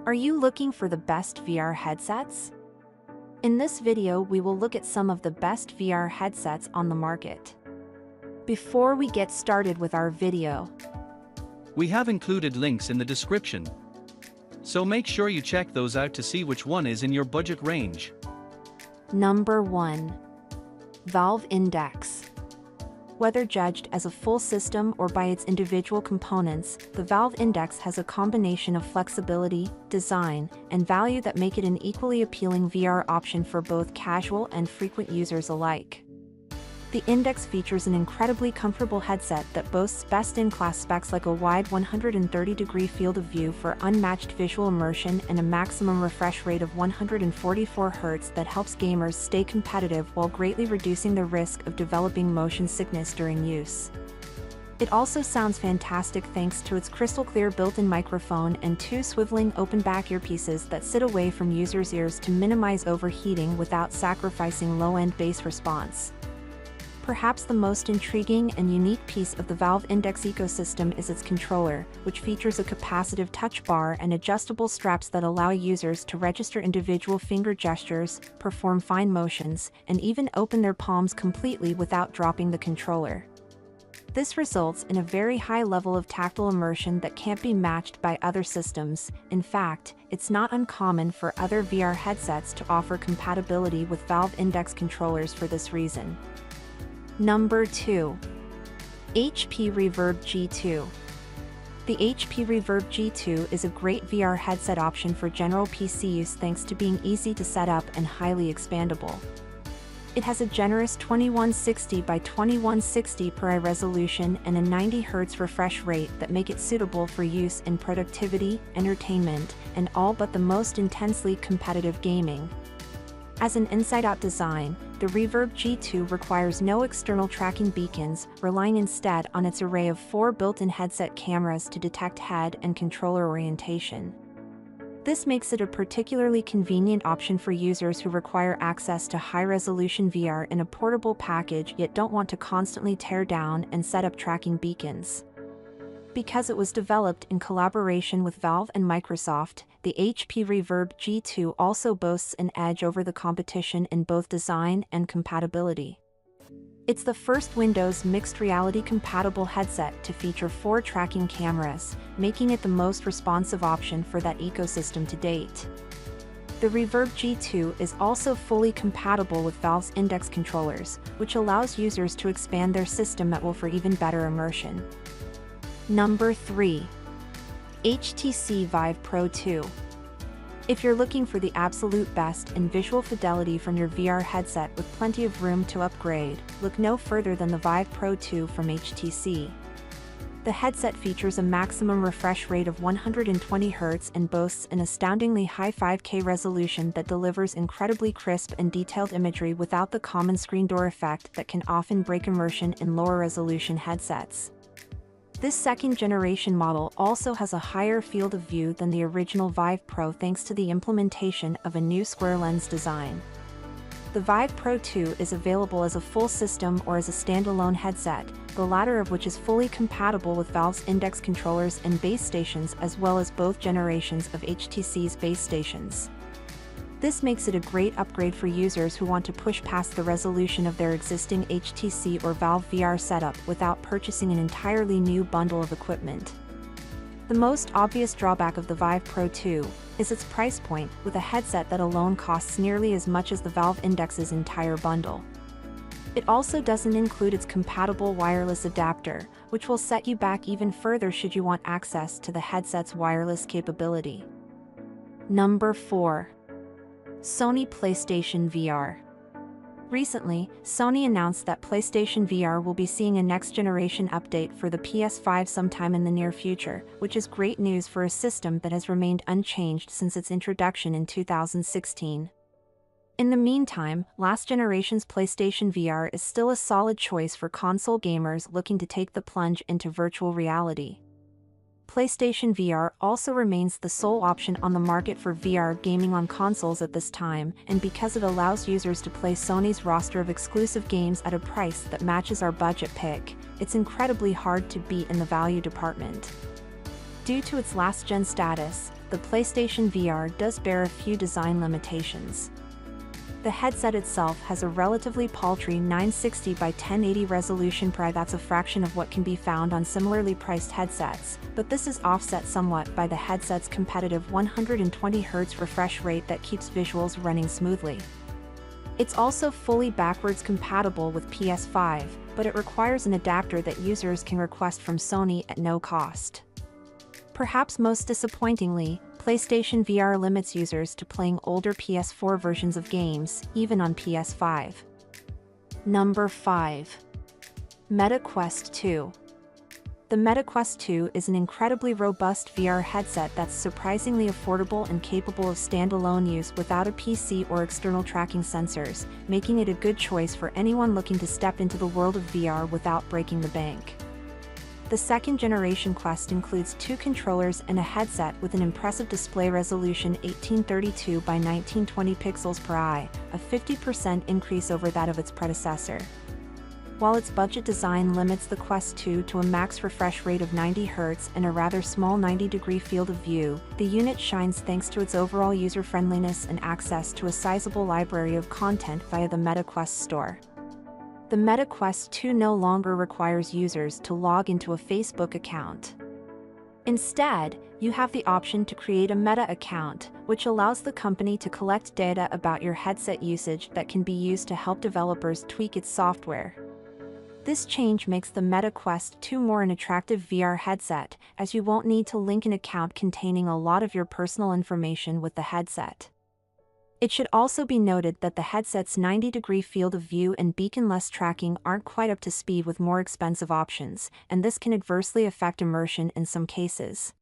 Are you looking for the best VR headsets? In this video, we will look at some of the best VR headsets on the market. Before we get started with our video, we have included links in the description, so make sure you check those out to see which one is in your budget range. Number 1. Valve Index. Whether judged as a full system or by its individual components, the Valve Index has a combination of flexibility, design, and value that make it an equally appealing VR option for both casual and frequent users alike. The Index features an incredibly comfortable headset that boasts best-in-class specs like a wide 130-degree field of view for unmatched visual immersion and a maximum refresh rate of 144 Hz that helps gamers stay competitive while greatly reducing the risk of developing motion sickness during use. It also sounds fantastic thanks to its crystal-clear built-in microphone and two swiveling open-back earpieces that sit away from users' ears to minimize overheating without sacrificing low-end bass response. Perhaps the most intriguing and unique piece of the Valve Index ecosystem is its controller, which features a capacitive touch bar and adjustable straps that allow users to register individual finger gestures, perform fine motions, and even open their palms completely without dropping the controller. This results in a very high level of tactile immersion that can't be matched by other systems. In fact, it's not uncommon for other VR headsets to offer compatibility with Valve Index controllers for this reason. Number 2. HP Reverb G2. The HP Reverb G2 is a great VR headset option for general PC use thanks to being easy to set up and highly expandable. It has a generous 2160 by 2160 per eye resolution and a 90 Hz refresh rate that make it suitable for use in productivity, entertainment, and all but the most intensely competitive gaming. As an inside-out design, the Reverb G2 requires no external tracking beacons, relying instead on its array of 4 built-in headset cameras to detect head and controller orientation. This makes it a particularly convenient option for users who require access to high-resolution VR in a portable package yet don't want to constantly tear down and set up tracking beacons. Because it was developed in collaboration with Valve and Microsoft, the HP Reverb G2 also boasts an edge over the competition in both design and compatibility. It's the first Windows mixed reality compatible headset to feature 4 tracking cameras, making it the most responsive option for that ecosystem to date. The Reverb G2 is also fully compatible with Valve's Index controllers, which allows users to expand their system at will for even better immersion. Number 3. HTC Vive Pro 2. If you're looking for the absolute best in visual fidelity from your VR headset with plenty of room to upgrade, look no further than the Vive Pro 2 from HTC. The headset features a maximum refresh rate of 120 Hz and boasts an astoundingly high 5K resolution that delivers incredibly crisp and detailed imagery without the common screen door effect that can often break immersion in lower resolution headsets. This second-generation model also has a higher field of view than the original Vive Pro thanks to the implementation of a new square lens design. The Vive Pro 2 is available as a full system or as a standalone headset, the latter of which is fully compatible with Valve's Index controllers and base stations as well as both generations of HTC's base stations. This makes it a great upgrade for users who want to push past the resolution of their existing HTC or Valve VR setup without purchasing an entirely new bundle of equipment. The most obvious drawback of the Vive Pro 2 is its price point, with a headset that alone costs nearly as much as the Valve Index's entire bundle. It also doesn't include its compatible wireless adapter, which will set you back even further should you want access to the headset's wireless capability. Number 4. Sony Playstation VR. Recently, Sony announced that PlayStation VR will be seeing a next-generation update for the PS5 sometime in the near future, which is great news for a system that has remained unchanged since its introduction in 2016. In the meantime, last generation's PlayStation VR is still a solid choice for console gamers looking to take the plunge into virtual reality. PlayStation VR also remains the sole option on the market for VR gaming on consoles at this time, and because it allows users to play Sony's roster of exclusive games at a price that matches our budget pick, it's incredibly hard to beat in the value department. Due to its last-gen status, the PlayStation VR does bear a few design limitations. The headset itself has a relatively paltry 960 by 1080 resolution per eye. That's a fraction of what can be found on similarly priced headsets, but this is offset somewhat by the headset's competitive 120Hz refresh rate that keeps visuals running smoothly. It's also fully backwards compatible with PS5, but it requires an adapter that users can request from Sony at no cost. Perhaps most disappointingly, PlayStation VR limits users to playing older PS4 versions of games, even on PS5. Number 5. Meta Quest 2. The Meta Quest 2 is an incredibly robust VR headset that's surprisingly affordable and capable of standalone use without a PC or external tracking sensors, making it a good choice for anyone looking to step into the world of VR without breaking the bank. The second-generation Quest includes 2 controllers and a headset with an impressive display resolution 1832 by 1920 pixels per eye, a 50% increase over that of its predecessor. While its budget design limits the Quest 2 to a max refresh rate of 90 Hz and a rather small 90-degree field of view, the unit shines thanks to its overall user-friendliness and access to a sizable library of content via the Meta Quest store. The Meta Quest 2 no longer requires users to log into a Facebook account. Instead, you have the option to create a Meta account, which allows the company to collect data about your headset usage that can be used to help developers tweak its software. This change makes the Meta Quest 2 more an attractive VR headset, as you won't need to link an account containing a lot of your personal information with the headset. It should also be noted that the headset's 90-degree field of view and beacon-less tracking aren't quite up to speed with more expensive options, and this can adversely affect immersion in some cases.